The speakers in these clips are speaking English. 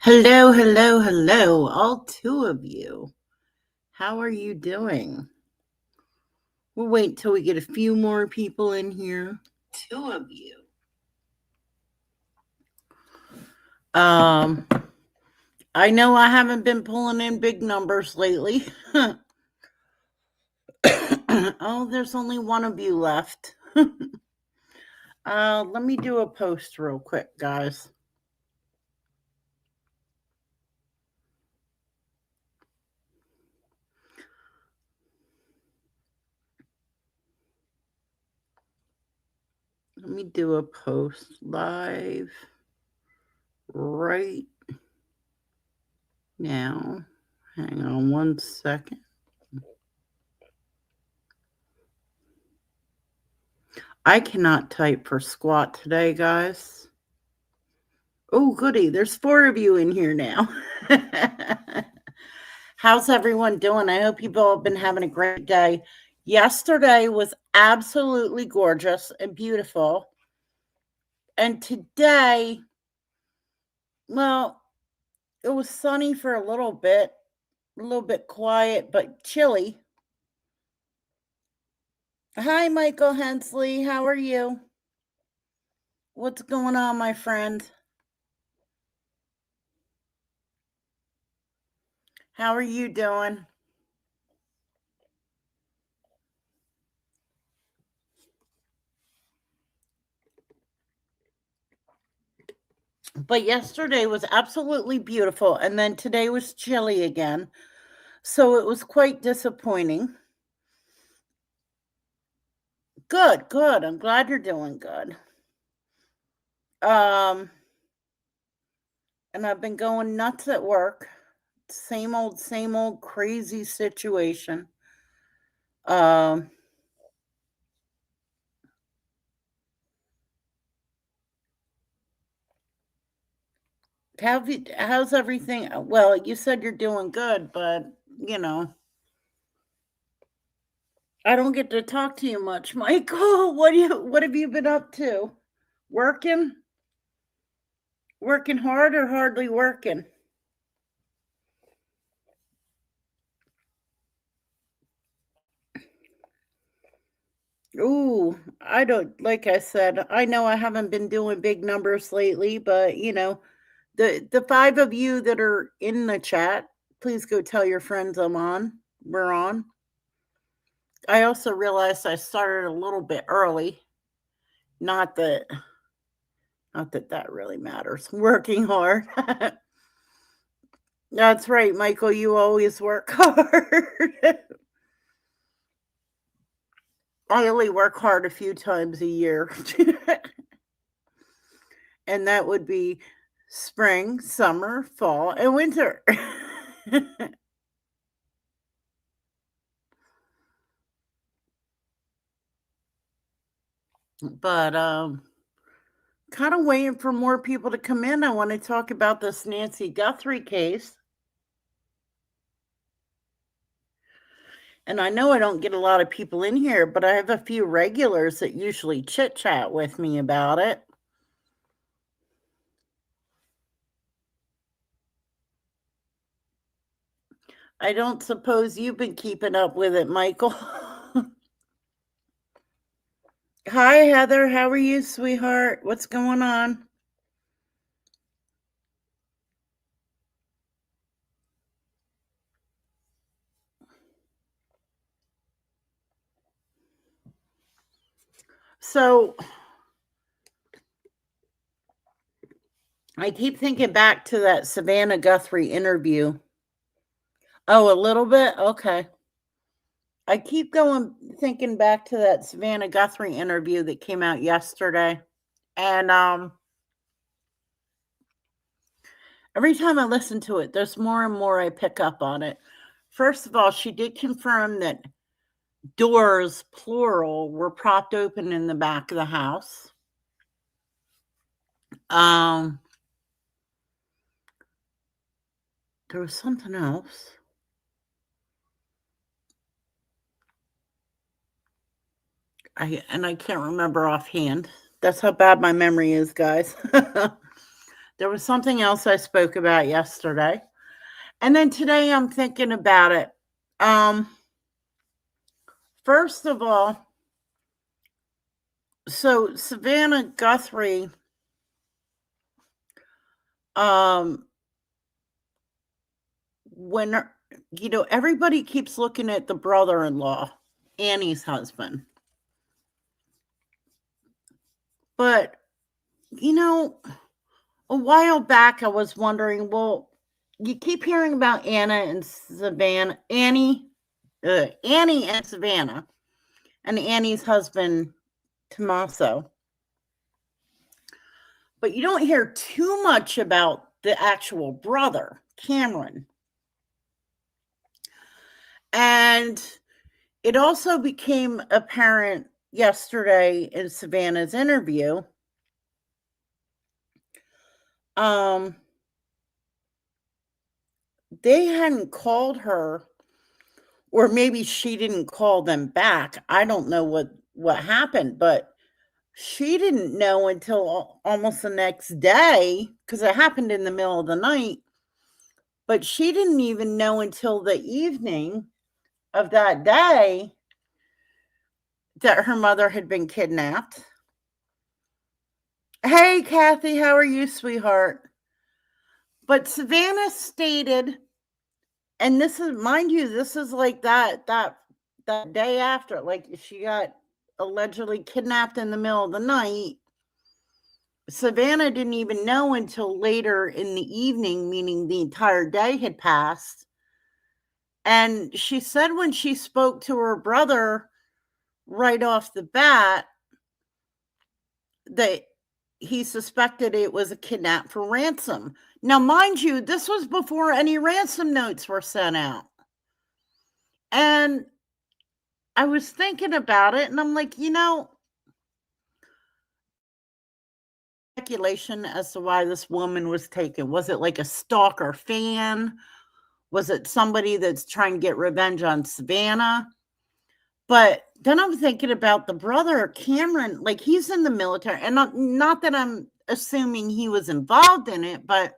Hello, hello, hello, all two of you. How are you doing? We'll wait till we get a few more people in here. Two of you. Um, I know I haven't been pulling in big numbers lately. Oh, there's only one of you left. Let me do a post real quick, guys. Let me do a post live right now. Hang on one second. I cannot type for squat today, guys. Oh, goody. There's four of you in here now. How's everyone doing? I hope you've all been having a great day. Yesterday was absolutely gorgeous and beautiful. And today, well, it was sunny for a little bit quiet, but chilly. Hi, Michael Hensley. How are you? What's going on, my friend? How are you doing? But yesterday was absolutely beautiful, and then today was chilly again. So it was quite disappointing. Good, good. I'm glad you're doing good. Um, and I've been going nuts at work. Same old crazy situation. Um, how's everything? Well, you said you're doing good, but you know, I don't get to talk to you much, Michael. What have you been up to? Working? Working hard or hardly working? Ooh, I don't like I said, I know I haven't been doing big numbers lately, but the five of you that are in the chat, please go tell your friends I'm on. We're on. I also realized I started a little bit early. Not that that really matters. Working hard. That's right, Michael, you always work hard. I only work hard a few times a year. And that would be spring, summer, fall, and winter. But kind of waiting for more people to come in. I want to talk about this Nancy Guthrie case. And I know I don't get a lot of people in here, but I have a few regulars that usually chit chat with me about it. I don't suppose you've been keeping up with it, Michael. Hi, Heather. How are you, sweetheart? What's going on? So I keep thinking back to that Savannah Guthrie interview. Oh, a little bit? Okay. I keep going thinking back to that Savannah Guthrie interview that came out yesterday. And every time I listen to it, there's more and more I pick up on it. First of all, she did confirm that doors, plural, were propped open in the back of the house. Um, there was something else. I can't remember offhand. That's how bad my memory is, guys. There was something else I spoke about yesterday. And then today I'm thinking about it. Um, First of all, so Savannah Guthrie, um, when everybody keeps looking at the brother-in-law, Annie's husband, but a while back I was wondering, well, you keep hearing about Annie and Savannah, and Annie's husband Tommaso, but you don't hear too much about the actual brother, Cameron. And it also became apparent yesterday in Savannah's interview. They hadn't called her, or maybe she didn't call them back. I don't know what happened, but she didn't know until almost the next day, because it happened in the middle of the night. But she didn't even know until the evening of that day that her mother had been kidnapped. Hey, Kathy, how are you, sweetheart? But Savannah stated, and this is, mind you, this is like that day after, like she got allegedly kidnapped in the middle of the night. Savannah didn't even know until later in the evening, meaning the entire day had passed. And she said when she spoke to her brother right off the bat that he suspected it was a kidnap for ransom. Now, mind you, this was before any ransom notes were sent out. And I was thinking about it, and I'm like, speculation as to why this woman was taken. Was it like a stalker fan? Was it somebody that's trying to get revenge on Savannah? But then I'm thinking about the brother, Cameron, like he's in the military, and not that I'm assuming he was involved in it, but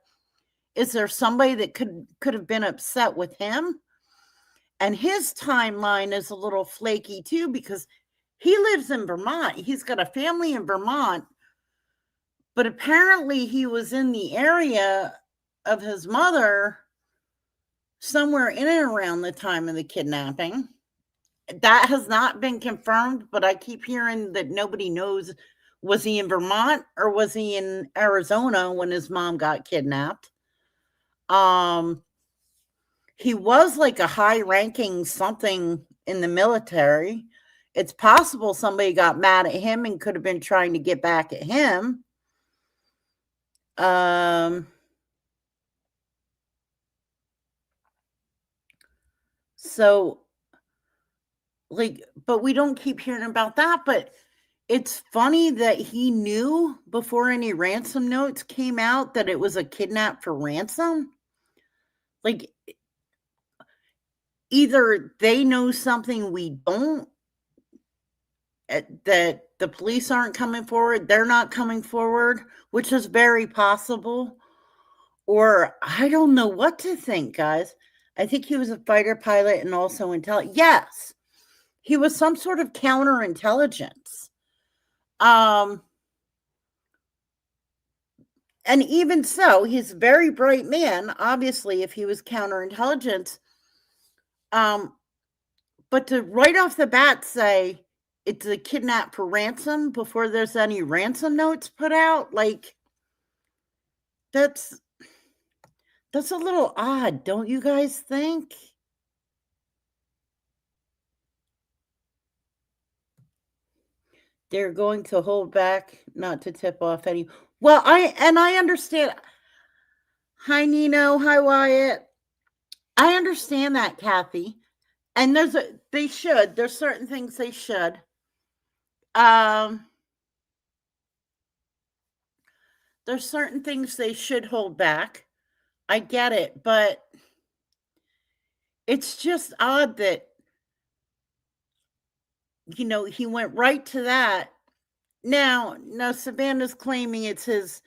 is there somebody that could have been upset with him? And his timeline is a little flaky too, because he lives in Vermont. He's got a family in Vermont, but apparently he was in the area of his mother somewhere in and around the time of the kidnapping. That has not been confirmed, but I keep hearing that nobody knows. Was he in Vermont or was he in Arizona when his mom got kidnapped? He was like a high-ranking something in the military. It's possible somebody got mad at him and could have been trying to get back at him. So, but we don't keep hearing about that. But it's funny that he knew before any ransom notes came out that it was a kidnap for ransom. Like, either they know something we don't, that the police aren't coming forward, they're not coming forward, which is very possible, or I don't know what to think, guys. I think he was a fighter pilot and also yes, he was some sort of counterintelligence. And even so, he's a very bright man, obviously, if he was counterintelligence. But to right off the bat say it's a kidnap for ransom before there's any ransom notes put out, like, that's a little odd, don't you guys think? They're going to hold back not to tip off any. Well, I understand. Hi, Nino. Hi, Wyatt. I understand that, Kathy. And they should. There's certain things they should. There's certain things they should hold back. I get it, but it's just odd that, he went right to that. Now Savannah's claiming it's his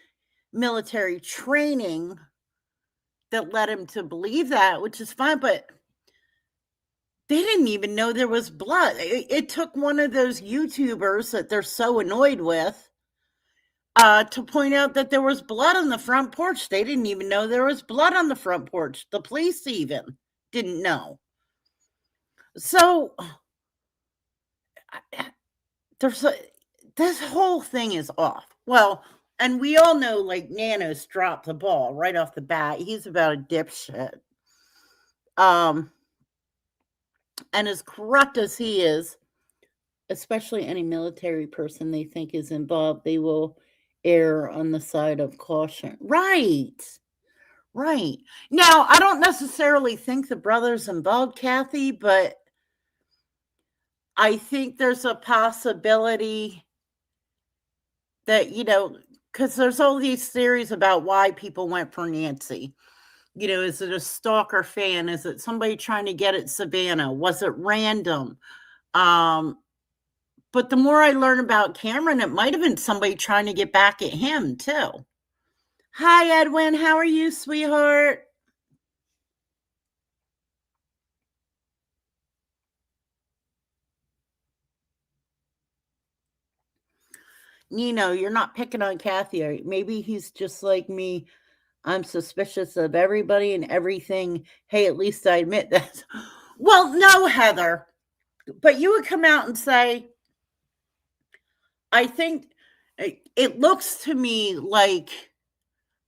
military training that led him to believe that, which is fine, but they didn't even know there was blood. It took one of those YouTubers that they're so annoyed with to point out that there was blood on the front porch. They didn't even know there was blood on the front porch. The police even didn't know. So there's this whole thing is off. Well, and we all know like Nanos dropped the ball right off the bat. He's about a dipshit. Um, and as corrupt as he is, especially any military person they think is involved, they will err on the side of caution. Right. Right. Now, I don't necessarily think the brother's involved, Kathy, but I think there's a possibility that, because there's all these theories about why people went for Nancy. Is it a stalker fan? Is it somebody trying to get at Savannah? Was it random? But the more I learn about Cameron, it might have been somebody trying to get back at him, too. Hi, Edwin. How are you, sweetheart? You're not picking on Kathy. Maybe he's just like me. I'm suspicious of everybody and everything. Hey, at least I admit that. Well, no, Heather. But you would come out and say, I think it looks to me like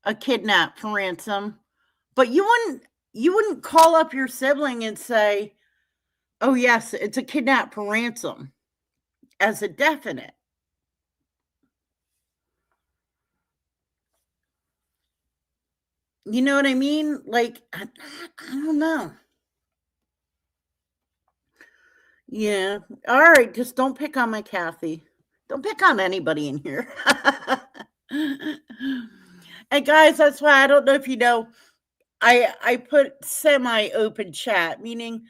a kidnap for ransom, but you wouldn't call up your sibling and say, "Oh yes, it's a kidnap for ransom," as a definite. You know what I mean? Like I don't know. Yeah. All right, just don't pick on my Kathy. Don't pick on anybody in here. And guys, that's why I don't know if you know, I put semi-open chat, meaning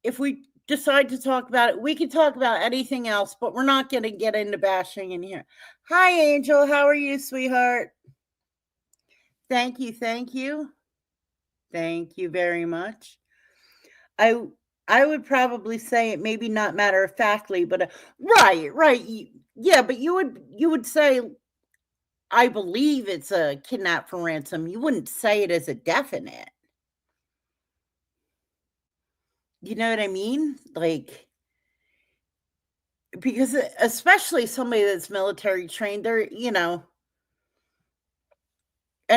if we decide to talk about it, we can talk about anything else, but we're not going to get into bashing in here. Hi, Angel. How are you, sweetheart? Thank you. Thank you. Thank you very much. I I would probably say it maybe not matter of factly, but right, right. Yeah, but you would say I believe it's a kidnap for ransom. You wouldn't say it as a definite. You know what I mean? Like because especially somebody that's military trained, and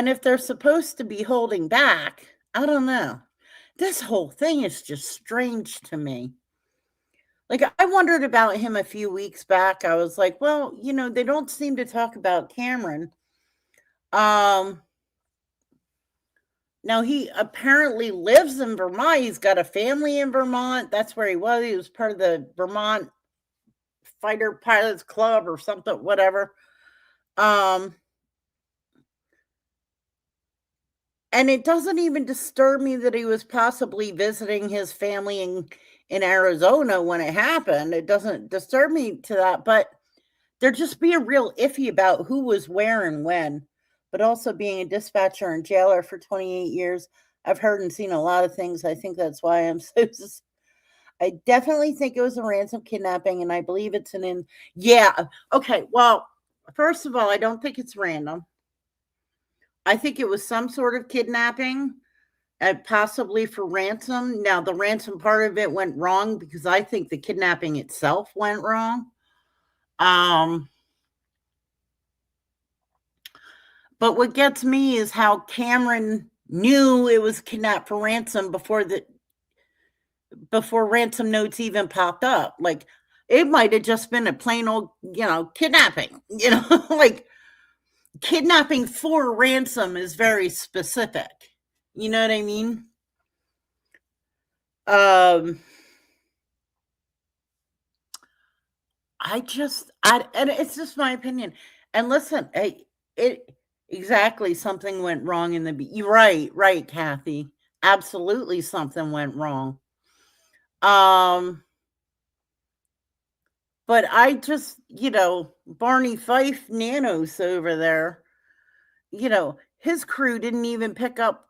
if they're supposed to be holding back, I don't know. This whole thing is just strange to me. Like I wondered about him a few weeks back. I was like, well, they don't seem to talk about Cameron. Um Now he apparently lives in Vermont. He's got a family in Vermont. That's where he was. He was part of the Vermont Fighter Pilots Club or something, whatever. Um And it doesn't even disturb me that he was possibly visiting his family in Arizona when it happened. It doesn't disturb me to that, but they're just being real iffy about who was where and when. But also being a dispatcher and jailer for 28 years, I've heard and seen a lot of things. I think that's why I'm so I definitely think it was a ransom kidnapping, and I believe it's yeah. Okay, well, first of all, I don't think it's random. I think it was some sort of kidnapping possibly for ransom. Now, the ransom part of it went wrong because I think the kidnapping itself went wrong. Um, but what gets me is how Cameron knew it was kidnapped for ransom before ransom notes even popped up. Like it might have just been a plain old, kidnapping. Like kidnapping for ransom is very specific. You know what I mean? Um, and it's just my opinion. And listen, it exactly something went wrong in you're right, right, Kathy. Absolutely something went wrong. Um, but I just, Barney Fife nanos over there. his crew didn't even pick up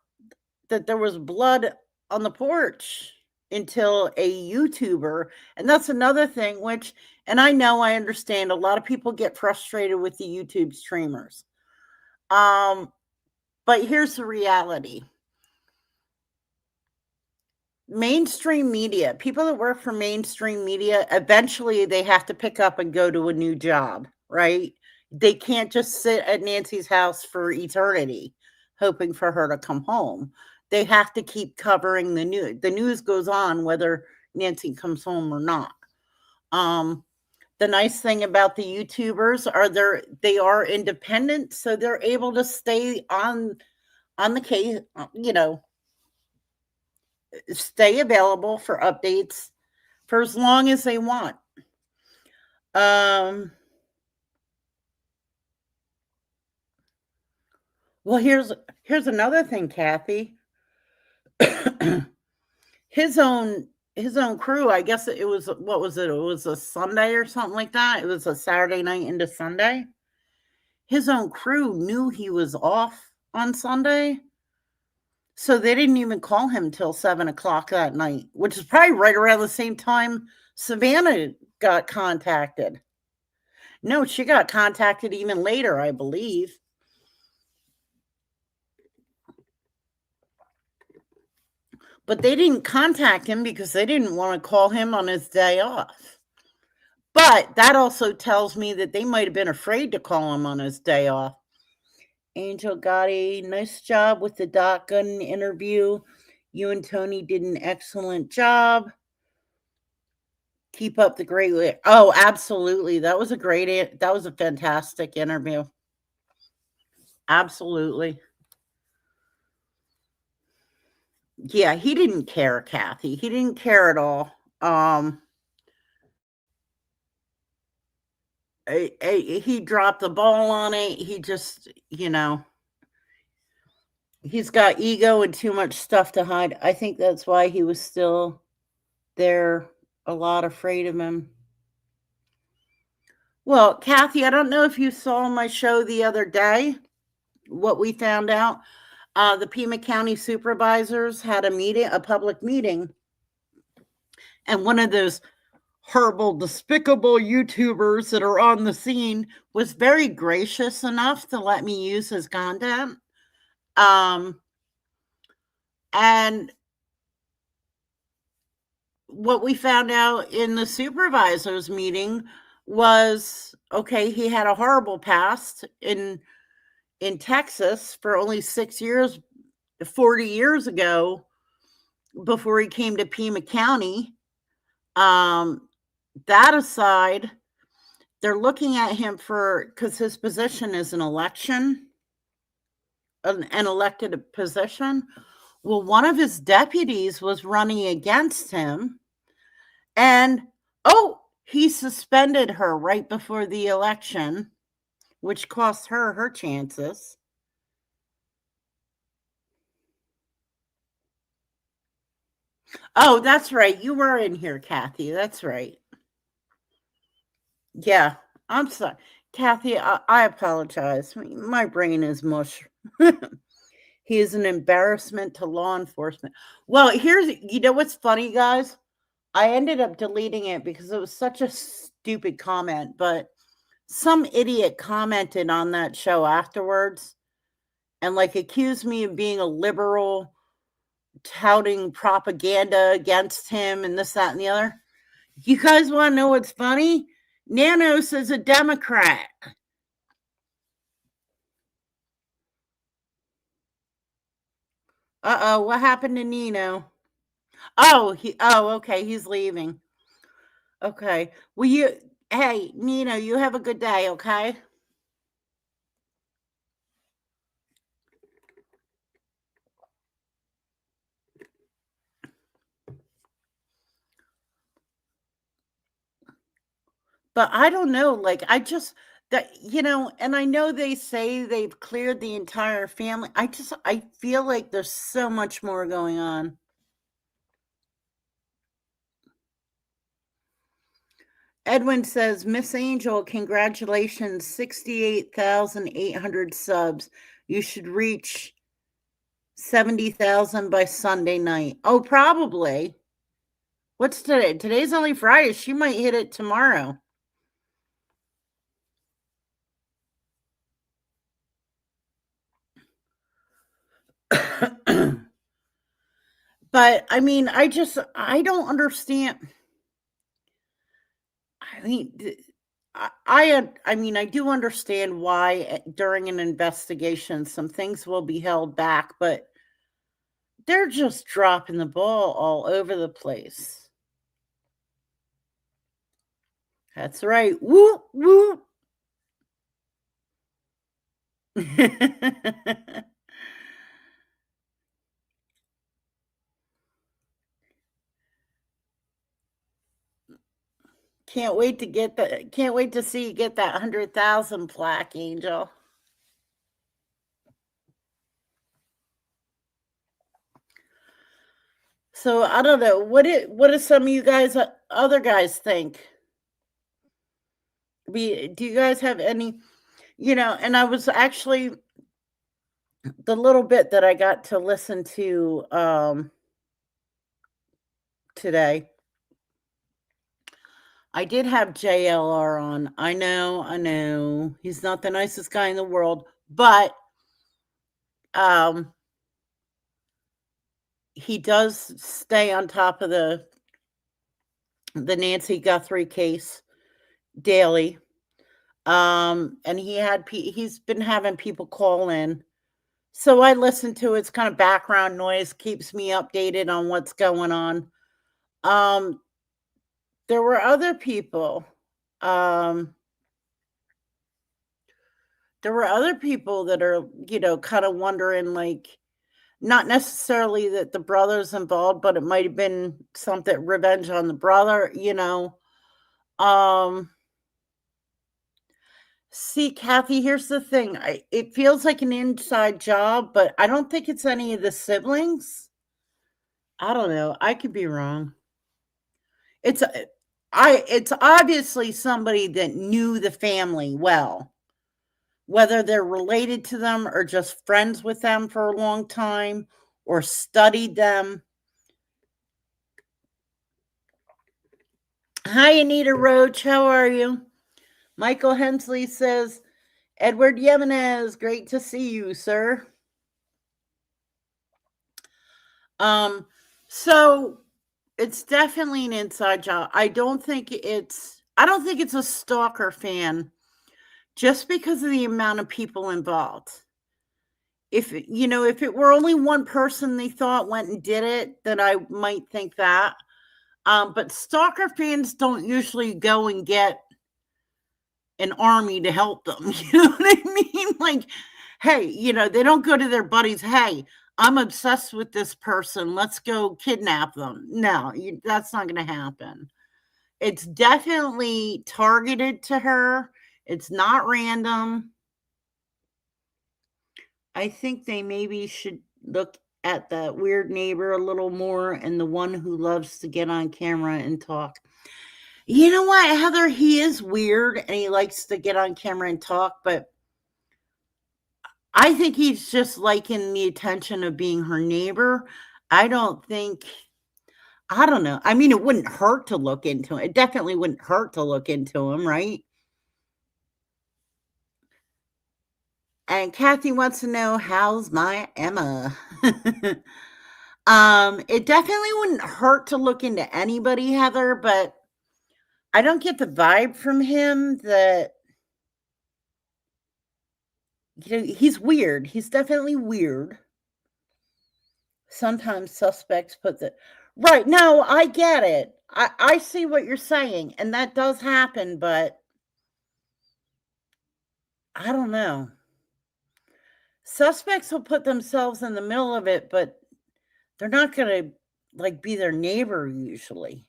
that there was blood on the porch until a YouTuber. And that's another thing, and I understand a lot of people get frustrated with the YouTube streamers. But here's the reality. Mainstream media, people that work for mainstream media, eventually they have to pick up and go to a new job, right? They can't just sit at Nancy's house for eternity hoping for her to come home. They have to keep covering the news. The news goes on whether Nancy comes home or not. The nice thing about the YouTubers are they are independent, so they're able to stay on the case, stay available for updates for as long as they want. Well, here's another thing, Kathy. his own crew, I guess it was, what was it? It was a Sunday or something like that. It was a Saturday night into Sunday. His own crew knew he was off on Sunday, so they didn't even call him till 7 o'clock that night, which is probably right around the same time Savannah got contacted. No, she got contacted even later, I believe. But they didn't contact him because they didn't want to call him on his day off. But that also tells me that they might have been afraid to call him on his day off. Angel Gotti, nice job with the Doc Gun interview. You and Tony did an excellent job. Keep up the great work. Oh, absolutely. That was a fantastic interview. Absolutely. Yeah, he didn't care, Kathy. He didn't care at all. He dropped the ball on it. He just, he's got ego and too much stuff to hide. I think that's why he was still there, a lot afraid of him. Well, Kathy, I don't know if you saw my show the other day, what we found out. The Pima County supervisors had a public meeting, and one of those horrible, despicable YouTubers that are on the scene was very gracious enough to let me use his content. And what we found out in the supervisors meeting was, okay, he had a horrible past in Texas for only 6 years, 40 years ago, before he came to Pima County. That aside, they're looking at him because his position is an elected position. Well, one of his deputies was running against him, and he suspended her right before the election, which cost her chances. Oh, that's right. You were in here, Kathy. That's right. Yeah, I'm sorry. Kathy, I apologize. My brain is mush. He is an embarrassment to law enforcement. Well, what's funny, guys? I ended up deleting it because it was such a stupid comment, but some idiot commented on that show afterwards and accused me of being a liberal, touting propaganda against him and this, that, and the other. You guys want to know what's funny? Nanos is a Democrat. Uh-oh, what happened to Nino? Okay, he's leaving. Okay. Hey, Nino, you have a good day, okay? But I don't know, and I know they say they've cleared the entire family. I feel like there's so much more going on. Edwin says, Miss Angel, congratulations, 68,800 subs. You should reach 70,000 by Sunday night. Oh, probably. What's today? Today's only Friday. She might hit it tomorrow. But I mean, I don't understand. I mean, I mean, I do understand why during an investigation some things will be held back, but they're just dropping the ball all over the place. That's right. Woo woo. Can't wait to see you get that 100,000 plaque, Angel. So I don't know. What do some of you guys other guys think? Do you guys have any, and I was actually the little bit that I got to listen to today. I did have JLR on. I know. He's not the nicest guy in the world, but um he does stay on top of the Nancy Guthrie case daily. And he's been having people call in. So I listen to it. It's kind of background noise, keeps me updated on what's going on. Um there were other people. Um there were other people that are, kind of wondering, like, not necessarily that the brother's involved, but it might have been something revenge on the brother. Um See, Kathy, here's the thing. It feels like an inside job, but I don't think it's any of the siblings. I don't know. I could be wrong. It's it's obviously somebody that knew the family well, whether they're related to them or just friends with them for a long time or studied them. Hi, Anita Roach. How are you? Michael Hensley says, Edward Yemenez, great to see you, sir. Um, so it's definitely an inside job. I don't think it's a stalker fan just because of the amount of people involved. If it were only one person they thought went and did it, then I might think that. But stalker fans don't usually go and get an army to help them. You know what I mean? Like, hey, they don't go to their buddies, hey, I'm obsessed with this person. Let's go kidnap them. No, that's not going to happen. It's definitely targeted to her. It's not random. I think they maybe should look at that weird neighbor a little more and the one who loves to get on camera and talk. You know what, Heather? He is weird and he likes to get on camera and talk, but I think he's just liking the attention of being her neighbor. I don't think, I don't know. I mean, it wouldn't hurt to look into it. It definitely wouldn't hurt to look into him, right? And Kathy wants to know, how's my Emma? It definitely wouldn't hurt to look into anybody, Heather, but I don't get the vibe from him that, he's weird. He's definitely weird. Sometimes suspects put the right. No, I get it. I see what you're saying, and that does happen, but I don't know. Suspects will put themselves in the middle of it, but they're not gonna like be their neighbor usually.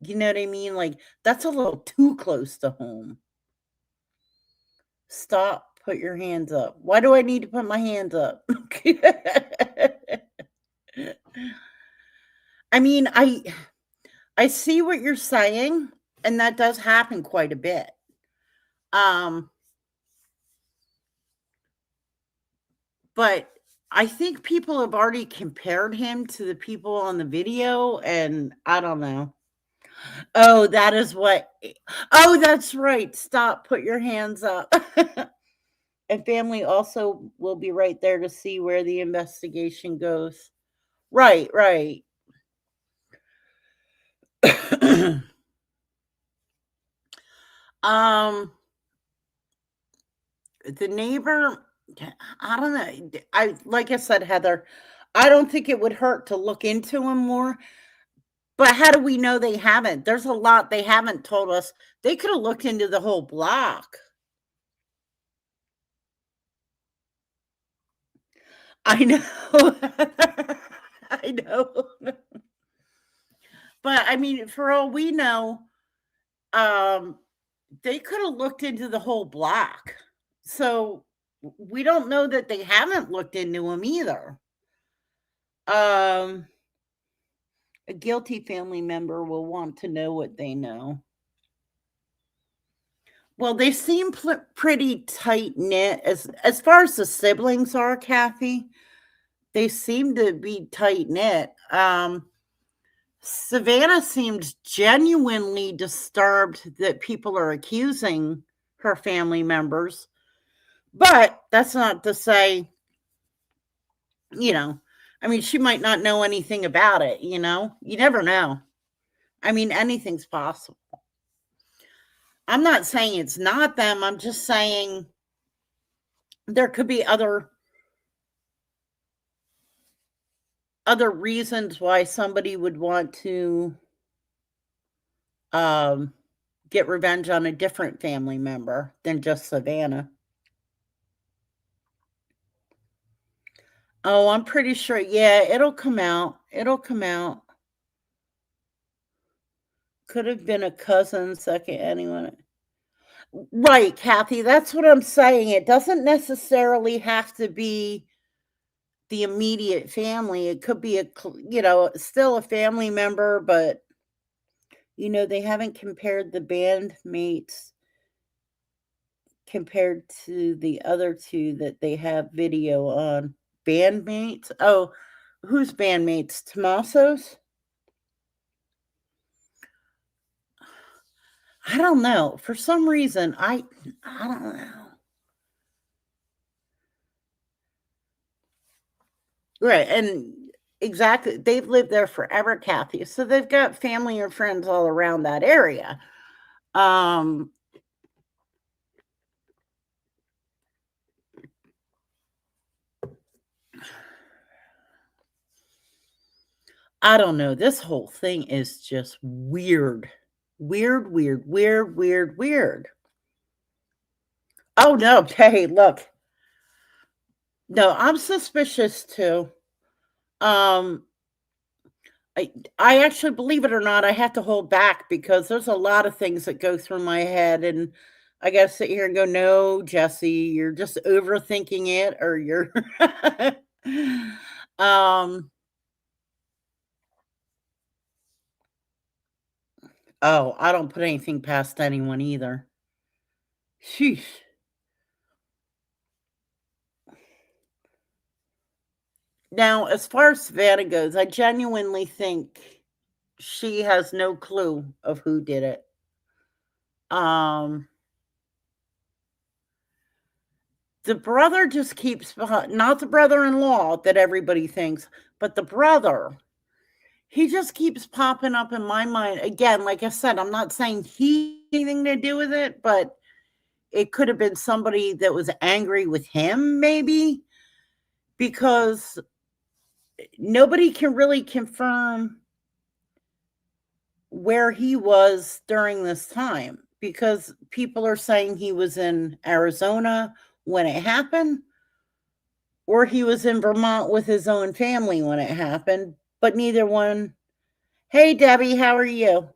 You know what I mean? Like, that's a little too close to home. Stop, put your hands up. Why do I need to put my hands up? I mean, I see what you're saying, and that does happen quite a bit. Um but I think people have already compared him to the people on the video, and I don't know. Oh, that is what oh, that's right. Stop, put your hands up. And family also will be right there to see where the investigation goes. Right, right. Um, the neighbor, I don't know. I like I said, Heather, I don't think it would hurt to look into him more. But how do we know they haven't? There's a lot they haven't told us. They could have looked into the whole block. I know. I know. But I mean, for all we know, um, they could have looked into the whole block. So we don't know that they haven't looked into him either. Um, a guilty family member will want to know what they know. Well, they seem pretty tight knit as far as the siblings are, Kathy. They seem to be tight knit. Savannah seemed genuinely disturbed that people are accusing her family members, but that's not to say, you know, I mean, she might not know anything about it, you know? You never know. I mean, anything's possible. I'm not saying it's not them. I'm just saying there could be other reasons why somebody would want to um get revenge on a different family member than just Savannah. Oh, I'm pretty sure. Yeah, it'll come out. It'll come out. Could have been a cousin, second anyone. Right, Kathy. That's what I'm saying. It doesn't necessarily have to be the immediate family. It could be still a family member, but they haven't compared the bandmates compared to the other two that they have video on. Bandmates? Oh, whose bandmates? Tommaso's? I don't know. For some reason, I don't know. Right, and exactly, they've lived there forever, Kathy. So they've got family and friends all around that area. Um, I don't know. This whole thing is just weird. Weird, weird, weird, weird, weird. Oh no, hey, look. No, I'm suspicious too. Um, I actually, believe it or not, I have to hold back because there's a lot of things that go through my head, and I gotta sit here and go, "No, Jesse, you're just overthinking it, or you're." um. Oh, I don't put anything past anyone either. Sheesh. Now, as far as Savannah goes, I genuinely think she has no clue of who did it. Um, the brother just keeps behind, not the brother-in-law that everybody thinks, but the brother. He just keeps popping up in my mind. Again, like I said, I'm not saying he had anything to do with it, but it could have been somebody that was angry with him, maybe, because nobody can really confirm where he was during this time because people are saying he was in Arizona when it happened, or he was in Vermont with his own family when it happened, but neither one. Hey, Debbie, how are you?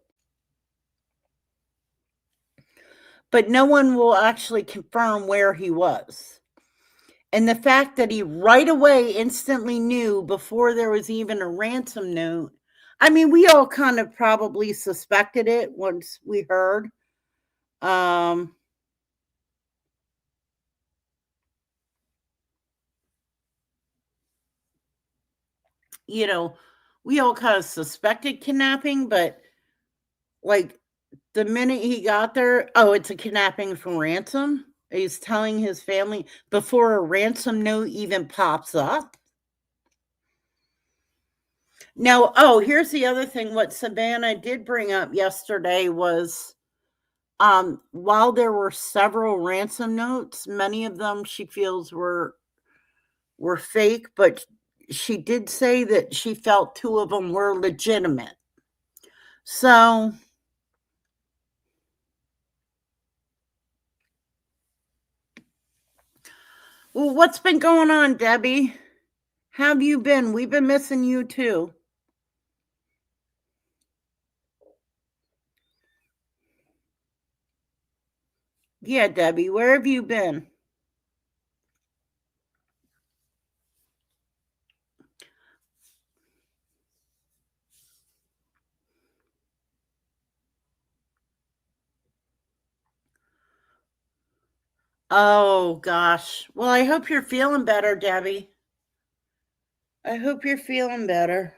But no one will actually confirm where he was. And the fact that he right away instantly knew before there was even a ransom note. I mean, we all kind of probably suspected it once we heard. Um, you know, we all kind of suspected kidnapping, but like the minute he got there, oh, it's a kidnapping for ransom. He's telling his family before a ransom note even pops up. Now, oh, here's the other thing. What Savannah did bring up yesterday was while there were several ransom notes, many of them she feels were fake, but she did say that she felt two of them were legitimate. So, well, what's been going on, Debbie? How have you been? We've been missing you too. Yeah, Debbie, where have you been? Oh gosh. Well, I hope you're feeling better, Debbie. I hope you're feeling better.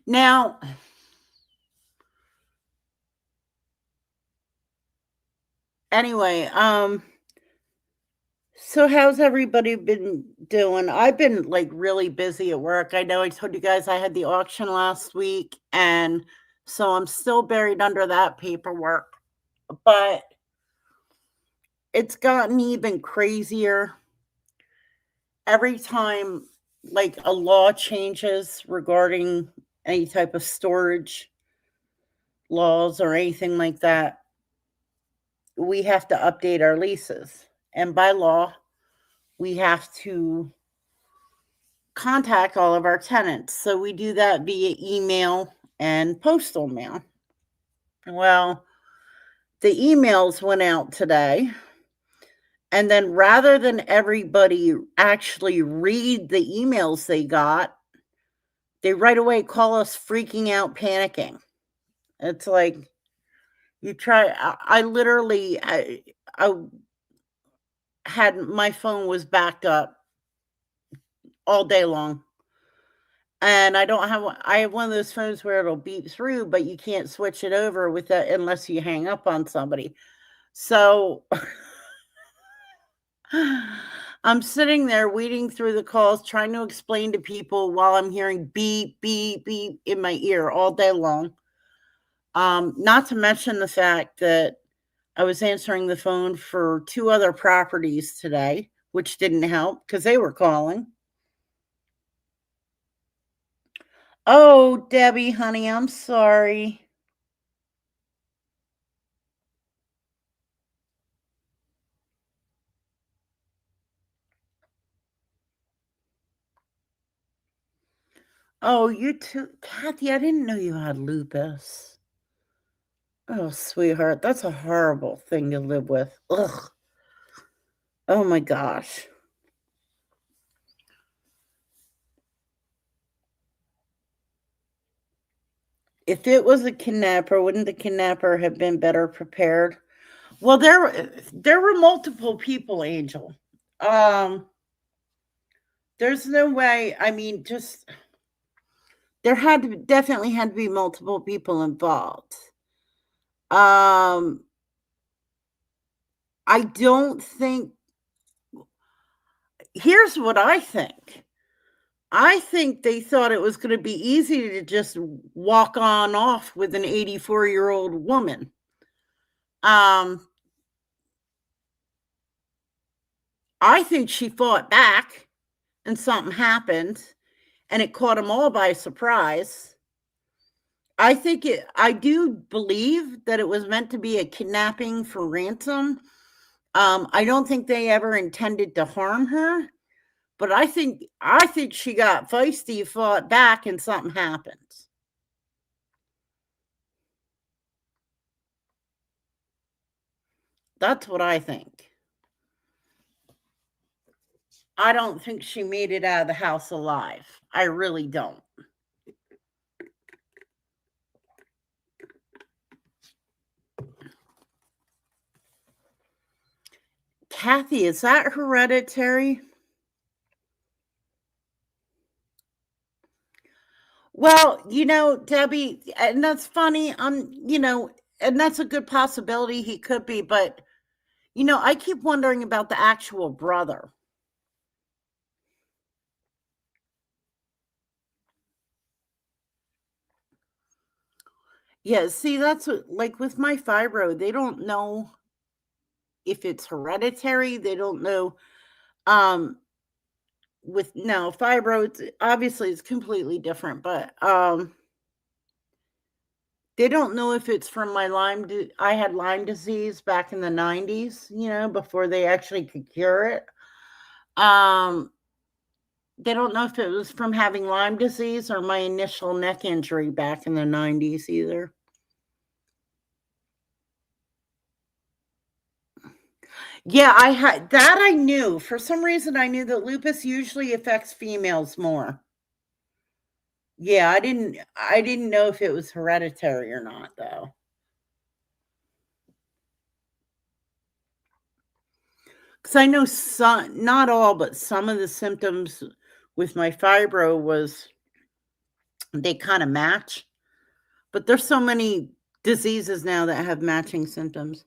Now, anyway, so how's everybody been doing? I've been like really busy at work. I know I told you guys I had the auction last week, and so I'm still buried under that paperwork. But it's gotten even crazier every time like a law changes regarding any type of storage laws or anything like that. We have to update our leases. And by law, we have to contact all of our tenants. So we do that via email and postal mail. Well, the emails went out today. And then rather than everybody actually read the emails they got, they right away call us freaking out, panicking. It's like you try. I literally, I had my phone was backed up all day long. And I don't have I have one of those phones where it'll beep through, but you can't switch it over with that unless you hang up on somebody. So I'm sitting there weeding through the calls, trying to explain to people while I'm hearing beep, beep, beep in my ear all day long. Not to mention the fact that I was answering the phone for two other properties today, which didn't help because they were calling. Oh, Debbie, honey, I'm sorry. Oh, you too. Kathy, I didn't know you had lupus. Oh, sweetheart, that's a horrible thing to live with. Ugh. Oh my gosh. If it was a kidnapper, wouldn't the kidnapper have been better prepared? Well, there were multiple people, Angel. Um, there's no way. I mean, just there had to definitely had to be multiple people involved. Um, I don't think. Here's what I think. I think they thought it was going to be easy to just walk on off with an 84-year-old woman. Um, I think she fought back and something happened and it caught them all by surprise. I do believe that it was meant to be a kidnapping for ransom. I don't think they ever intended to harm her, but I think she got feisty, fought back, and something happened. That's what I think. I don't think she made it out of the house alive. I really don't. Kathy, is that hereditary? Well, Debbie, and that's funny. And that's a good possibility he could be, but I keep wondering about the actual brother. Yeah, see, that's what, like with my fibro, they don't know if it's hereditary. They don't know. Um, with no fibro, obviously it's completely different, but they don't know if it's from my I had Lyme disease back in the 90s, before they actually could cure it. Um, they don't know if it was from having Lyme disease or my initial neck injury back in the 90s either. Yeah, I had that. I knew for some reason I knew that lupus usually affects females more. Yeah, I didn't know if it was hereditary or not though. Cuz I know some, not all, but some of the symptoms with my fibro was they kind of match. But there's so many diseases now that have matching symptoms.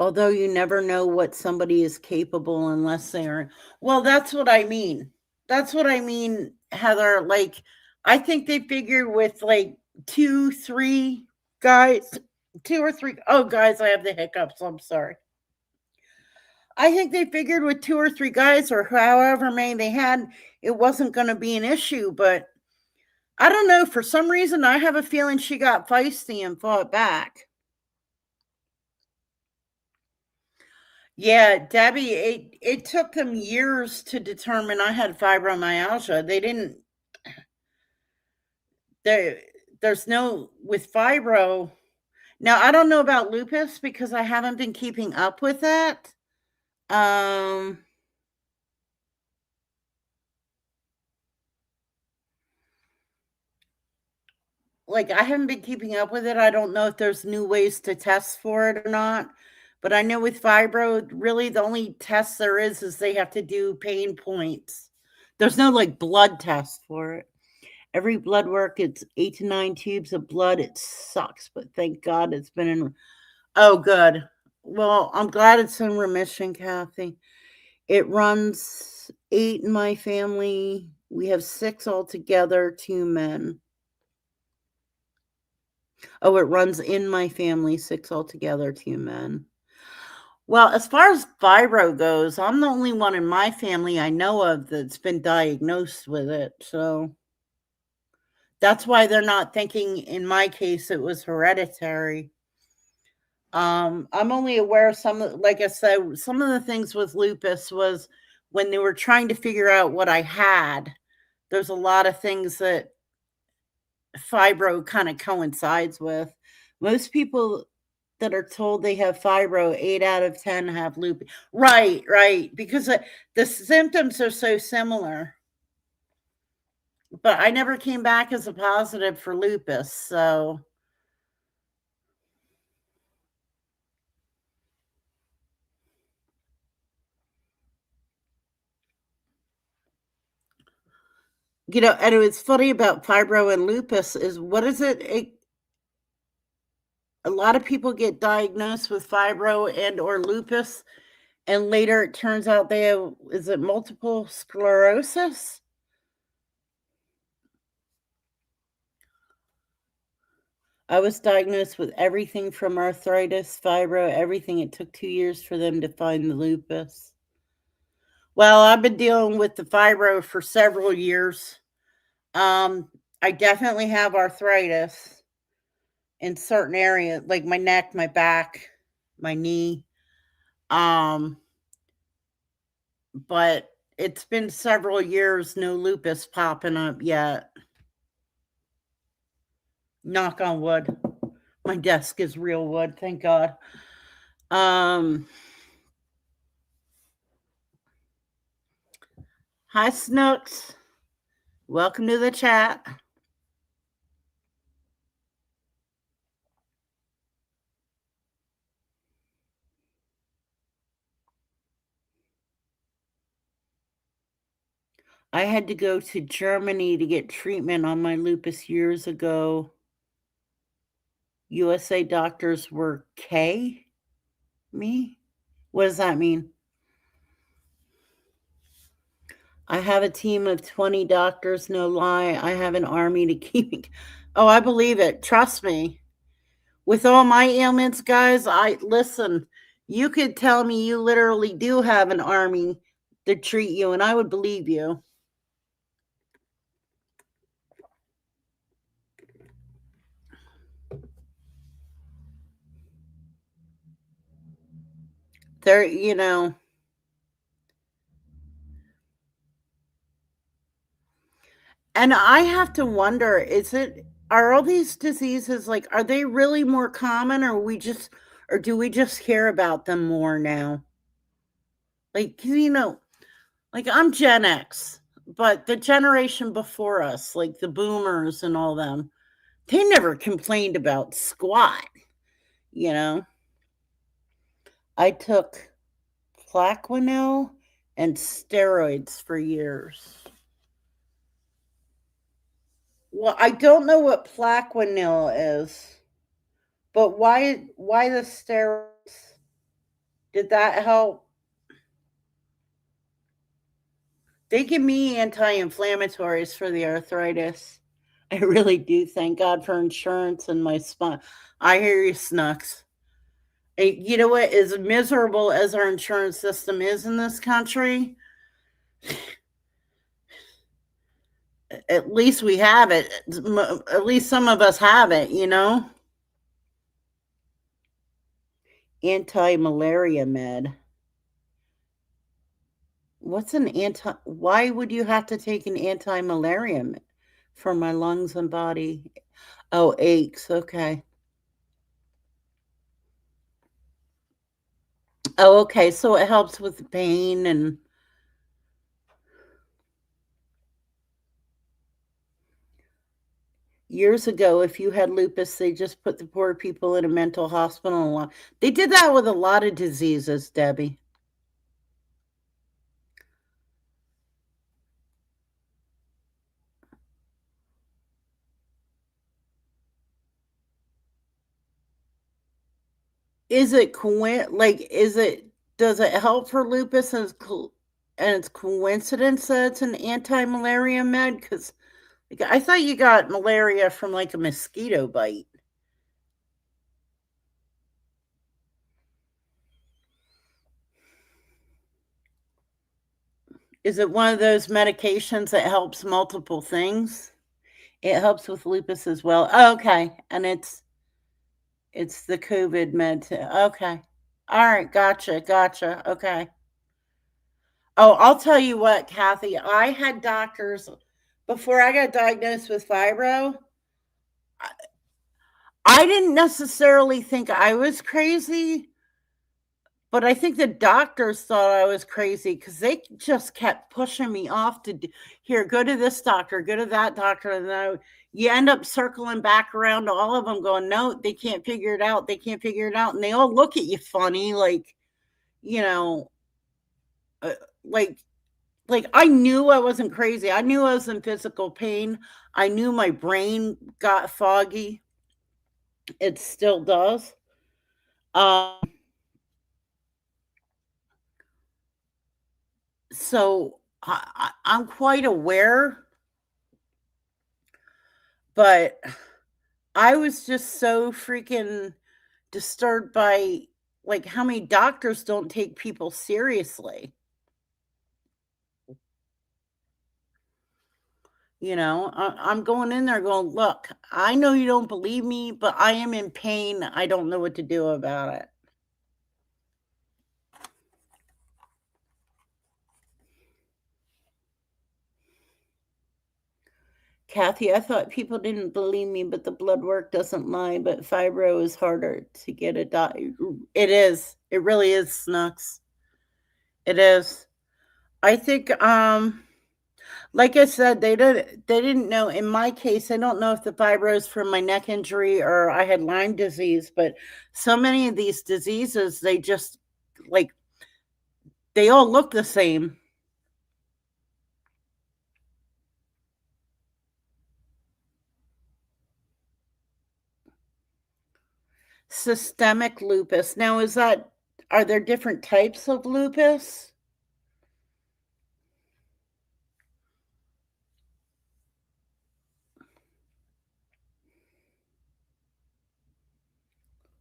Although you never know what somebody is capable unless they are. Well, that's what I mean. That's what I mean, Heather. Like, I think they figure with like two, three guys, two or three. Oh, guys, I have the hiccups. I'm sorry. I think they figured with two or three guys or however many they had, it wasn't going to be an issue. But I don't know. For some reason, I have a feeling she got feisty and fought back. Yeah, Debbie, it took them years to determine I had fibromyalgia. They didn't there there's no with fibro. Now, I don't know about lupus because I haven't been keeping up with that. Um like I haven't been keeping up with it. I don't know if there's new ways to test for it or not. But I know with fibro, really the only test there is they have to do pain points. There's no like blood test for it. Every blood work, it's 8 to 9 tubes of blood. It sucks, but thank God it's been in. Oh, good. Well, I'm glad it's in remission, Kathy. It runs 8 in my family. We have 6 altogether, 2 men. Oh, it runs in my family, 6 altogether, 2 men. Well, as far as fibro goes, I'm the only one in my family I know of that's been diagnosed with it. So that's why they're not thinking in my case it was hereditary. I'm only aware of like I said, some of the things with lupus was when they were trying to figure out what I had. There's a lot of things that fibro kind of coincides with. Most people that are told they have fibro, 8 out of 10 have lupus. Right, right, because the symptoms are so similar. But I never came back as a positive for lupus, so and what's funny about fibro and lupus is what is it? A lot of people get diagnosed with fibro and or lupus, and later it turns out they have, is it multiple sclerosis? I was diagnosed with everything from arthritis, fibro, everything. It took 2 years for them to find the lupus. Well, I've been dealing with the fibro for several years. Um, I definitely have arthritis in certain areas, like my neck, my back, my knee. Um, but it's been several years, no lupus popping up yet. Knock on wood. My desk is real wood, thank God. Um, Hi Snooks. Welcome to the chat. I had to go to Germany to get treatment on my lupus years ago. USA doctors were K me? What does that mean? I have a team of 20 doctors, no lie. I have an army to keep me. Oh, I believe it. Trust me. With all my ailments, guys, I listen. You could tell me you literally do have an army to treat you, and I would believe you. There, and I have to wonder, are all these diseases like, are they really more common, or do we just hear about them more now? Like, 'cause, like I'm Gen X, but the generation before us, like the boomers and all them, they never complained about squat, you know? I took Plaquenil and steroids for years. Well, I don't know what Plaquenil is, but why the steroids? Did that help? They give me anti-inflammatories for the arthritis. I really do. Thank God for insurance and my spine. I hear you, Snooks. You know what? As miserable as our insurance system is in this country, at least we have it. At least some of us have it. Anti-malaria med. Why would you have to take an anti-malaria for my lungs and body? Oh, aches. Okay. Oh, okay. So it helps with pain and years ago, if you had lupus, they just put the poor people in a mental hospital. They did that with a lot of diseases, Debbie. Is it does it help for lupus and it's coincidence that it's an anti-malaria med? Because I thought you got malaria from like a mosquito bite. Is it one of those medications that helps multiple things? It helps with lupus as well. Oh, okay. And it's the COVID med too. Okay. All right. Gotcha. Gotcha. Okay. Oh, I'll tell you what, Kathy. I had doctors before I got diagnosed with fibro. I didn't necessarily think I was crazy, but I think the doctors thought I was crazy because they just kept pushing me off here, go to this doctor, go to that doctor. And then you end up circling back around to all of them going, no, they can't figure it out. They can't figure it out. And they all look at you funny, you know, uh, like, I knew I wasn't crazy. I knew I was in physical pain. I knew my brain got foggy. It still does. Um, so I'm quite aware, but I was just so freaking disturbed by like how many doctors don't take people seriously. I'm going in there going, look, I know you don't believe me, but I am in pain. I don't know what to do about it. Kathy, I thought people didn't believe me, but the blood work doesn't lie. But fibro is harder to get a It is. It really is, Snooks. It is. I think, like I said, they didn't know. In my case, I don't know if the fibro is from my neck injury or I had Lyme disease, but so many of these diseases, they just like they all look the same. Systemic lupus. Now, are there different types of lupus?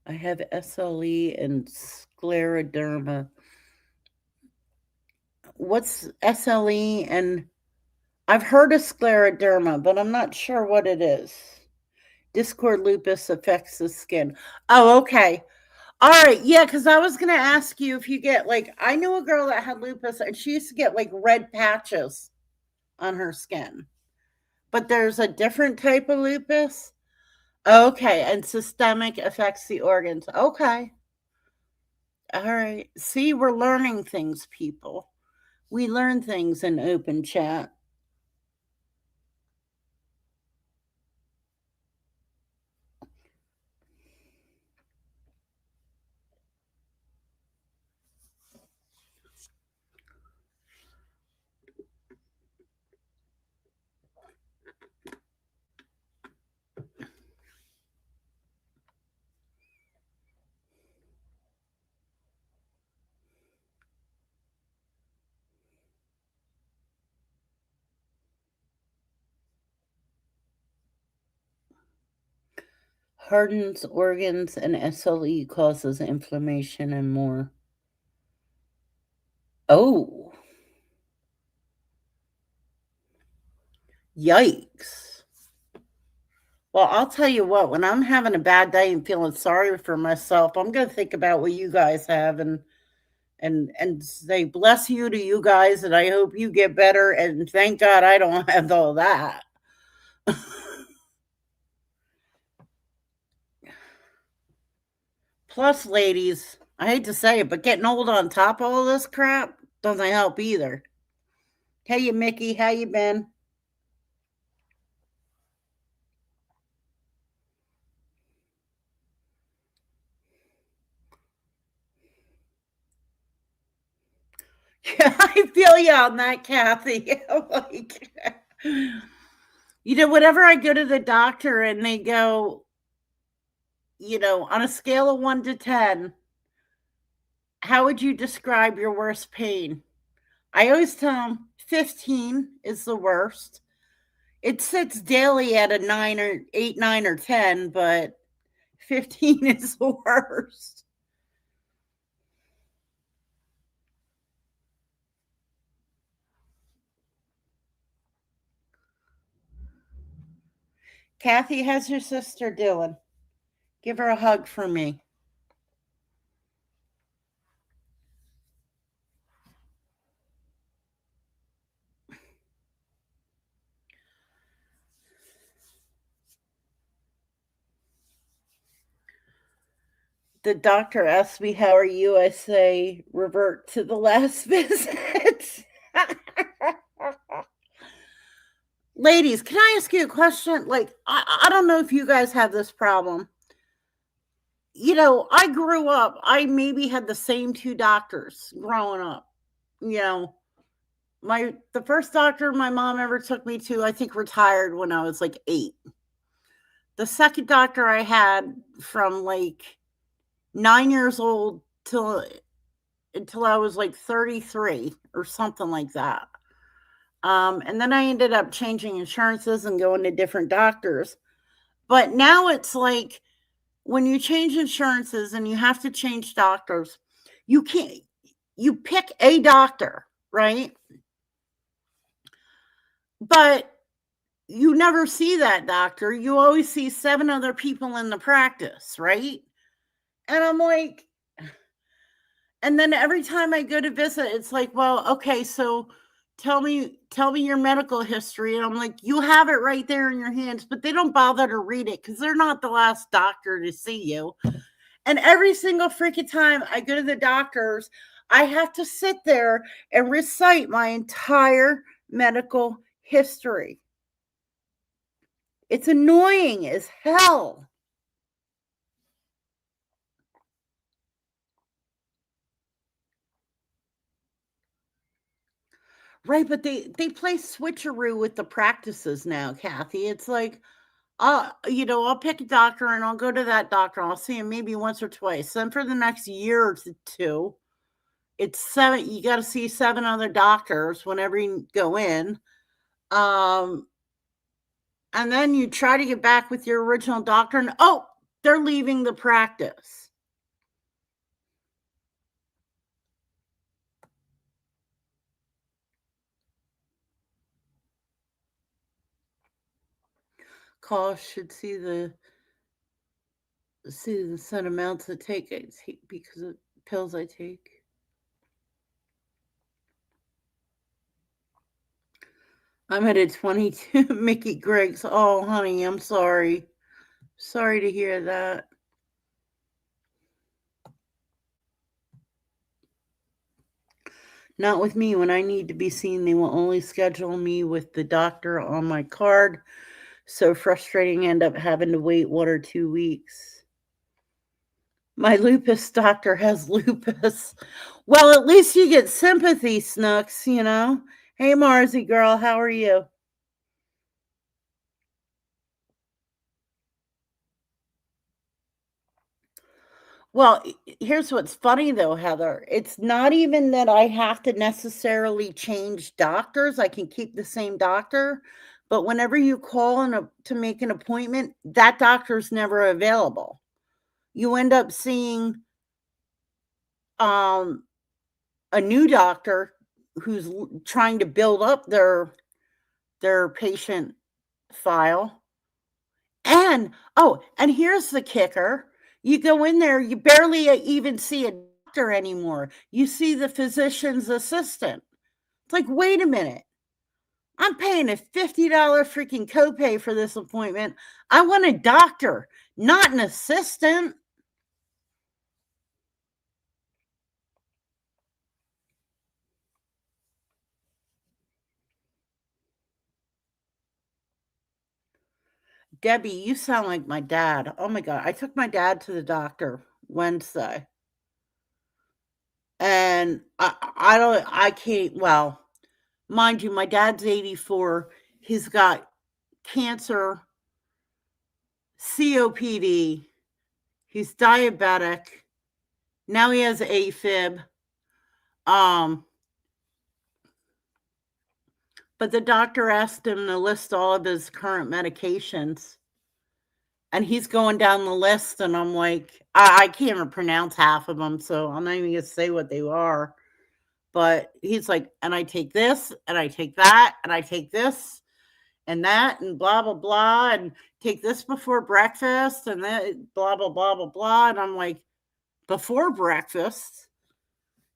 I have SLE and scleroderma. What's SLE? And I've heard of scleroderma, but I'm not sure what it is. Discord lupus affects the skin. Oh, okay. All right. Yeah, because I was going to ask you if you get like, I knew a girl that had lupus and she used to get like red patches on her skin, but there's a different type of lupus. Okay. And systemic affects the organs. Okay. All right. See, we're learning things, people. We learn things in open chat. Hardens organs and SLE causes inflammation and more. Oh, yikes. Well, I'll tell you what, when I'm having a bad day and feeling sorry for myself, I'm going to think about what you guys have and say bless you to you guys and I hope you get better and thank God I don't have all that. Plus, ladies, I hate to say it, but getting old on top of all this crap doesn't help either. Hey, Mickey, how you been? Yeah, I feel you on that, Kathy. Like, whenever I go to the doctor and they go, on a scale of 1 to 10, how would you describe your worst pain? I always tell them 15 is the worst. It sits daily at a 9 or 8, 9 or 10, but 15 is the worst. Kathy, how's your sister doing? Give her a hug for me. The doctor asks me, "How are you?" I say, "Revert to the last visit." Ladies, can I ask you a question? Like, I don't know if you guys have this problem. I grew up, I maybe had the same two doctors growing up. You know, the first doctor my mom ever took me to, I think retired when I was like 8. The second doctor I had from like 9 years old till until I was like 33 or something like that. And then I ended up changing insurances and going to different doctors. But now it's like when you change insurances and you have to change doctors, you can't, you pick a doctor, right? But you never see that doctor. You always see 7 other people in the practice, right? And I'm like, and then every time I go to visit, it's like, well, okay, so tell me your medical history. And I'm like, you have it right there in your hands, but they don't bother to read it because they're not the last doctor to see you. And every single freaking time I go to the doctors, I have to sit there and recite my entire medical history. It's annoying as hell. Right, but they play switcheroo with the practices now, Kathy. It's like, I'll pick a doctor and I'll go to that doctor. I'll see him maybe once or twice. Then for the next year or two, it's 7 you gotta see 7 other doctors whenever you go in. Um, and then you try to get back with your original doctor and, oh, they're leaving the practice. Call should see the set amounts I take because of pills I take. I'm at a 22. Mickey Griggs. Oh, honey, I'm sorry. Sorry to hear that. Not with me. When I need to be seen, they will only schedule me with the doctor on my card. So frustrating, end up having to wait 1 or 2 weeks. My lupus doctor has lupus. Well, at least you get sympathy, Snooks. Hey, Marzi girl, how are you? Well, here's what's funny though, Heather. It's not even that I have to necessarily change doctors. I can keep the same doctor, but whenever you call to make an appointment, that doctor's never available. You end up seeing um, a new doctor who's trying to build up their patient file. And here's the kicker. You go in there, you barely even see a doctor anymore. You see the physician's assistant. It's like, wait a minute. I'm paying a $50 freaking copay for this appointment. I want a doctor, not an assistant. Debbie, you sound like my dad. Oh my God. I took my dad to the doctor Wednesday. And I can't, well, mind you, my dad's 84. He's got cancer, COPD. He's diabetic. Now he has AFib. Um, but the doctor asked him to list all of his current medications. And he's going down the list, and I'm like, I can't even pronounce half of them, so I'm not even going to say what they are. But he's like, and I take this, and I take that, and I take this, and that, and blah, blah, blah, and take this before breakfast, and that, blah, blah, blah, blah, blah. And I'm like, before breakfast?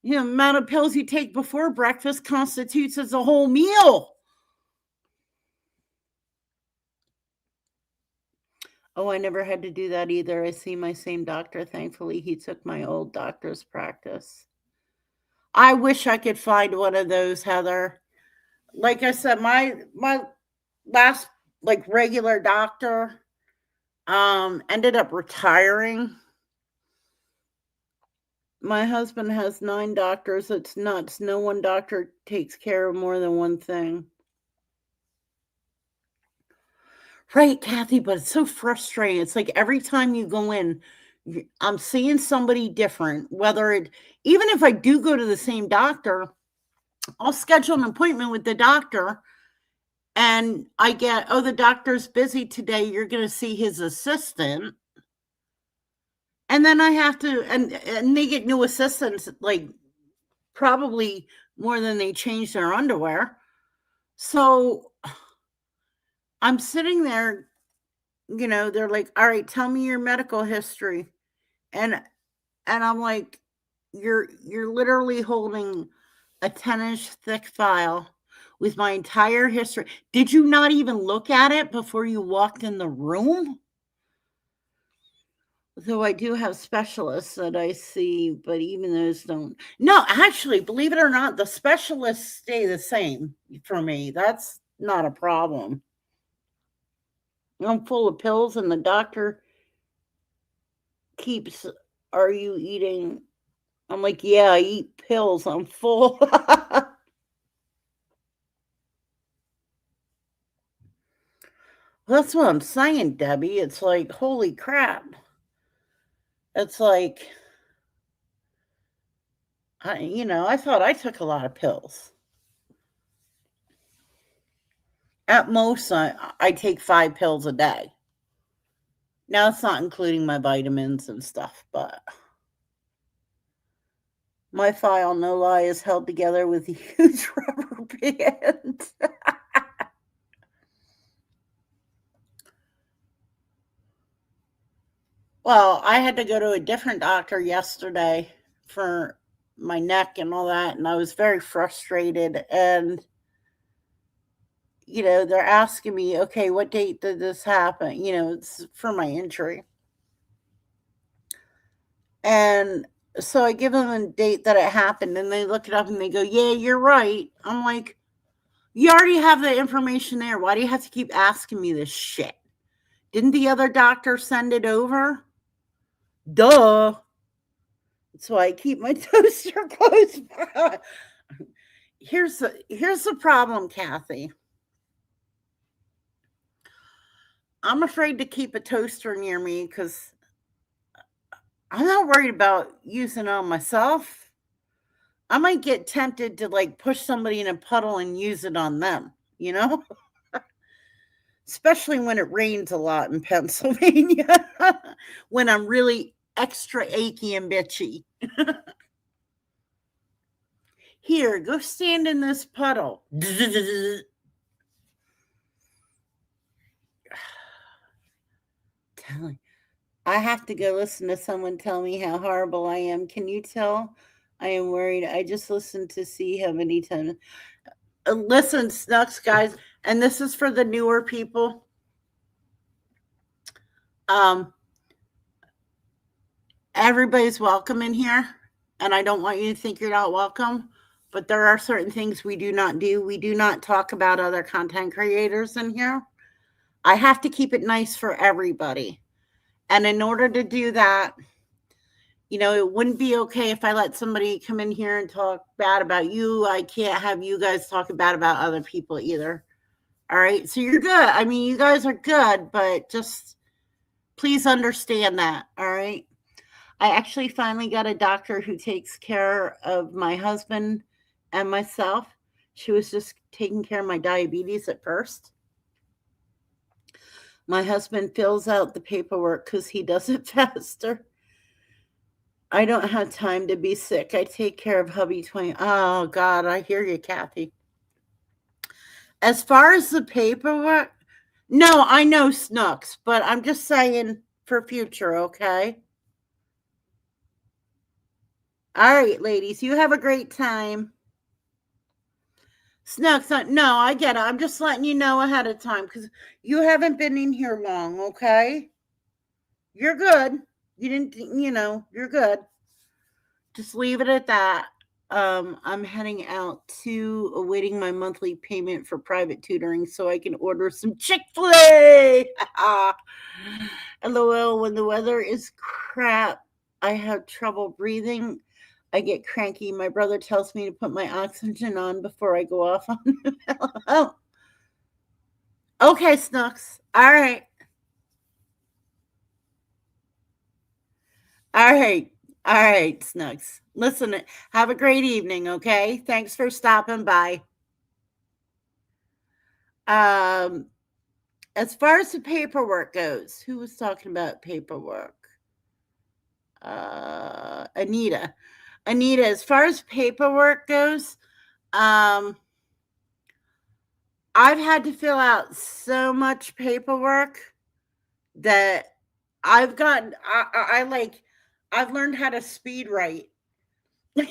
The amount of pills you take before breakfast constitutes as a whole meal. Oh, I never had to do that either. I see my same doctor. Thankfully, he took my old doctor's practice. I wish I could find one of those, Heather. Like I said, my last like regular doctor ended up retiring. My husband has 9 doctors. It's nuts. No one doctor takes care of more than one thing. Right, Kathy, but it's so frustrating. It's like every time you go in, I'm seeing somebody different. Even if I do go to the same doctor, I'll schedule an appointment with the doctor and I get, oh, the doctor's busy today. You're going to see his assistant. And then I have to, and they get new assistants, like probably more than they change their underwear. So I'm sitting there, they're like, all right, tell me your medical history. And I'm like, you're literally holding a 10-inch thick file with my entire history. Did you not even look at it before you walked in the room? Though I do have specialists that I see, but even those don't. No, actually, believe it or not, the specialists stay the same for me. That's not a problem. I'm full of pills, and the doctor keeps, are you eating? I'm like, yeah, I eat pills. I'm full. Well, that's what I'm saying, Debbie. It's like, holy crap. It's like, I thought I took a lot of pills. At most, I take 5 pills a day. Now, it's not including my vitamins and stuff, but my file, no lie, is held together with a huge rubber band. Well, I had to go to a different doctor yesterday for my neck and all that, and I was very frustrated. And, they're asking me, okay, what date did this happen? It's for my injury. And so I give them a date that it happened, and they look it up and they go, yeah, you're right. I'm like, you already have the information there. Why do you have to keep asking me this shit? Didn't the other doctor send it over? Duh. So I keep my toaster close by. Here's the problem, Kathy. I'm afraid to keep a toaster near me because I'm not worried about using it on myself. I might get tempted to like push somebody in a puddle and use it on them, you know? Especially when it rains a lot in Pennsylvania, when I'm really extra achy and bitchy. Here, go stand in this puddle. I have to go listen to someone tell me how horrible I am. Can you tell? I am worried. I just listened to see how many times. Listen, Snucks, guys, and this is for the newer people. Um, Everybody's welcome in here, and I don't want you to think you're not welcome. But there are certain things we do not do. We do not talk about other content creators in here. I have to keep it nice for everybody. And in order to do that, it wouldn't be okay if I let somebody come in here and talk bad about you. I can't have you guys talking bad about other people either. All right. So you're good. I mean, you guys are good, but just please understand that. All right. I actually finally got a doctor who takes care of my husband and myself. She was just taking care of my diabetes at first. My husband fills out the paperwork because he does it faster. I don't have time to be sick. I take care of hubby 20. Oh, God, I hear you, Kathy. As far as the paperwork, no, I know Snooks, but I'm just saying for future, okay? All right, ladies, you have a great time. Snooks, no, I get it. I'm just letting you know ahead of time because you haven't been in here long, okay? You're good. You didn't, you're good. Just leave it at that. I'm heading out to awaiting my monthly payment for private tutoring so I can order some Chick-fil-A. LOL, when the weather is crap, I have trouble breathing. I get cranky. My brother tells me to put my oxygen on before I go off on oh. Okay, Snooks. All right. All right. All right, Snooks. Listen, have a great evening, okay? Thanks for stopping by. Um, as far as the paperwork goes, who was talking about paperwork? Anita. Anita, as far as paperwork goes, um, I've had to fill out so much paperwork that I've learned how to speed write. No,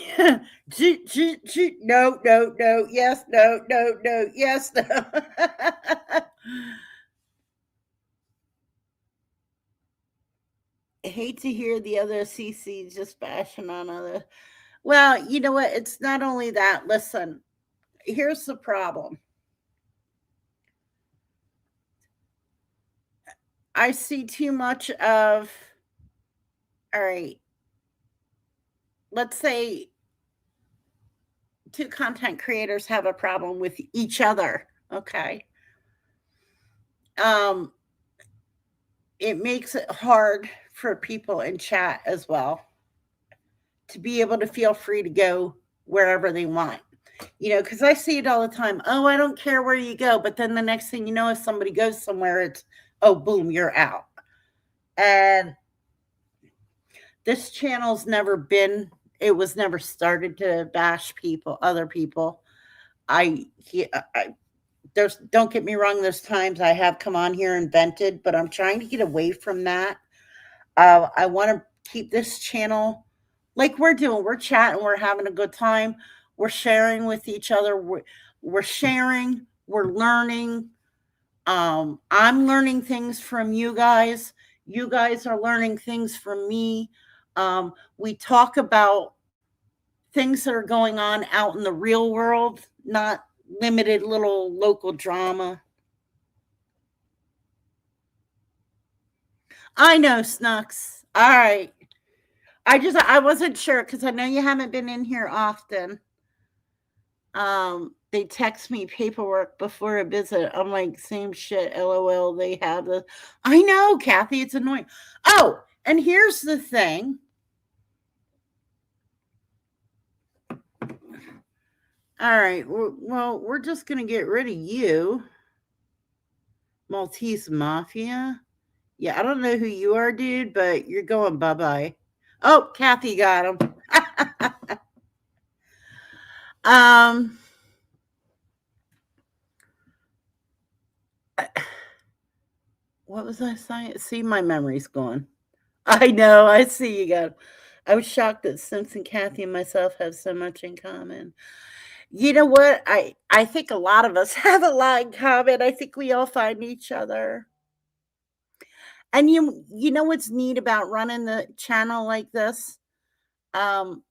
no, no, yes, no, no, no, yes, no. I hate to hear the other CC just bashing on other. Well, you know what? It's not only that. Listen, here's the problem. I see too much of, all right, let's say two content creators have a problem with each other. Okay. Um, it makes it hard for people in chat as well to be able to feel free to go wherever they want. Because I see it all the time. Oh, I don't care where you go. But then the next thing you know, if somebody goes somewhere, it's, oh, boom, you're out. And this channel's never been, it was never started to bash people, other people. I there's, don't get me wrong, there's times I have come on here and vented, but I'm trying to get away from that. I want to keep this channel like we're doing. We're chatting, we're having a good time, we're sharing with each other, we're sharing, we're learning. I'm learning things from you guys. You guys are learning things from me. We talk about things that are going on out in the real world, not limited little local drama. I know, Snooks. All right. I wasn't sure because I know you haven't been in here often. They text me paperwork before a visit. I'm like, same shit, LOL. They have the I know, Kathy, it's annoying. Oh, and here's the thing. All right. Well, we're just gonna get rid of you. Maltese Mafia. Yeah, I don't know who you are, dude, but you're going bye-bye. Oh, Kathy got him. um what was I saying? See, my memory's gone. I know. I see you got. I was shocked that Simpson, Kathy, and myself have so much in common. You know what? I think a lot of us have a lot in common. I think we all find each other. And you know what's neat about running the channel like this? Um,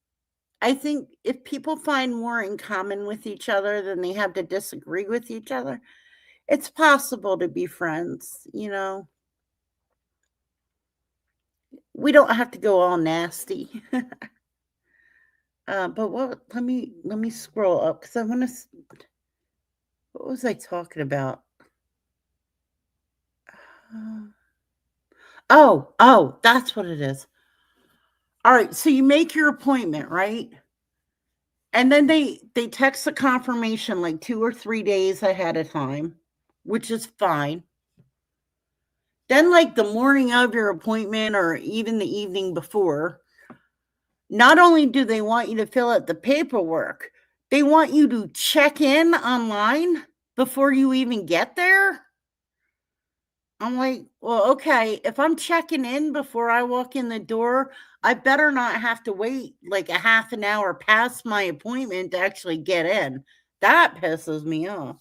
I think if people find more in common with each other than they have to disagree with each other, it's possible to be friends. We don't have to go all nasty. But let me scroll up because I want to. What was I talking about? Uh, oh, that's what it is. All right, so you make your appointment, right? And then they text the confirmation like 2 or 3 days ahead of time, which is fine. Then, like the morning of your appointment or even the evening before, not only do they want you to fill out the paperwork, they want you to check in online before you even get there. I'm like, well, okay, if I'm checking in before I walk in the door, I better not have to wait like a half an hour past my appointment to actually get in. That pisses me off.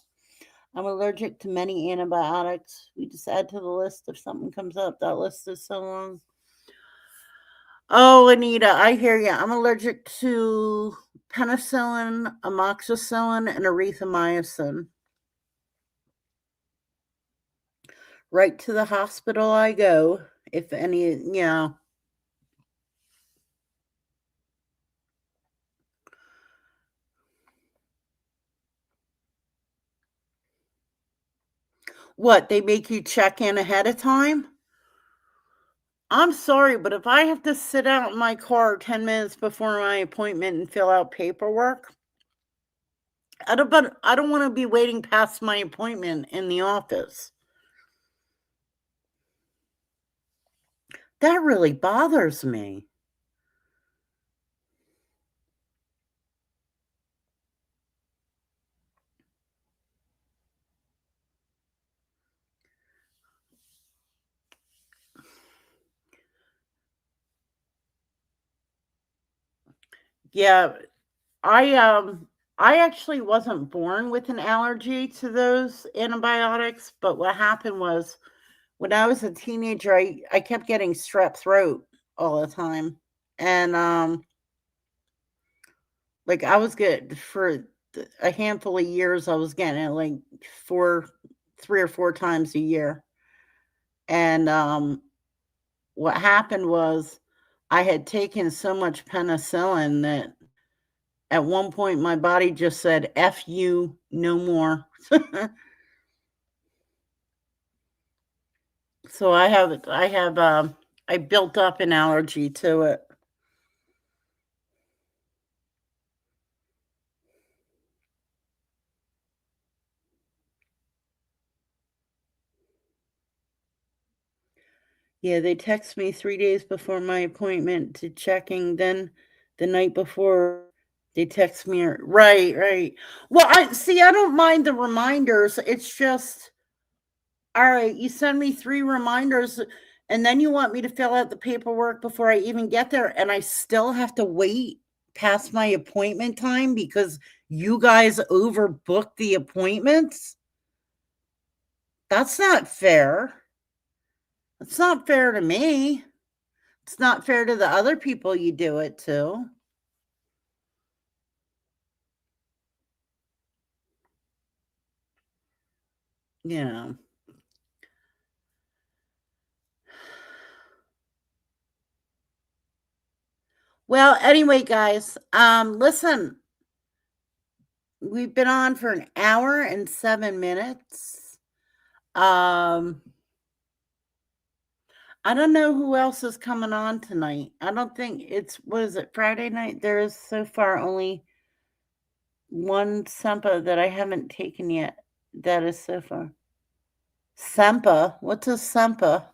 I'm allergic to many antibiotics. We just add to the list if something comes up. That list is so long. Oh, Anita, I hear you. I'm allergic to penicillin, amoxicillin, and erythromycin. Right to the hospital I go. If any. What, they make you check in ahead of time? I'm sorry, but if I have to sit out in my car 10 minutes before my appointment and fill out paperwork, I don't want to be waiting past my appointment in the office. That really bothers me. Yeah, I actually wasn't born with an allergy to those antibiotics, but what happened was when I was a teenager, I kept getting strep throat all the time. And like I was good for a handful of years. I was getting it like 3 or 4 times a year. And what happened was I had taken so much penicillin that at one point my body just said, F you, no more. So I built up an allergy to it. Yeah, they text me 3 days before my appointment to checking, then the night before, they text me right, right. Well, I don't mind the reminders, it's just, alright, you send me 3 reminders, and then you want me to fill out the paperwork before I even get there, and I still have to wait past my appointment time because you guys overbooked the appointments? That's not fair. It's not fair to me. It's not fair to the other people you do it to. Yeah. Well, anyway, guys, listen, we've been on for an hour and 7 minutes. Um, I don't know who else is coming on tonight. I don't think it's what is it, Friday night? There is so far only one Sempa that I haven't taken yet. That is so far. Sempa? What's a Sempa?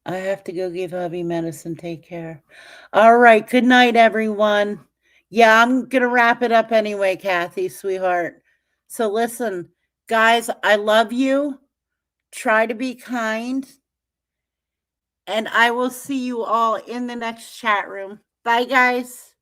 I have to go give hubby medicine. Take care. All right. Good night, everyone. Yeah, I'm going to wrap it up anyway, Kathy, sweetheart. So, listen, guys, I love you. Try to be kind. And I will see you all in the next chat room. Bye, guys.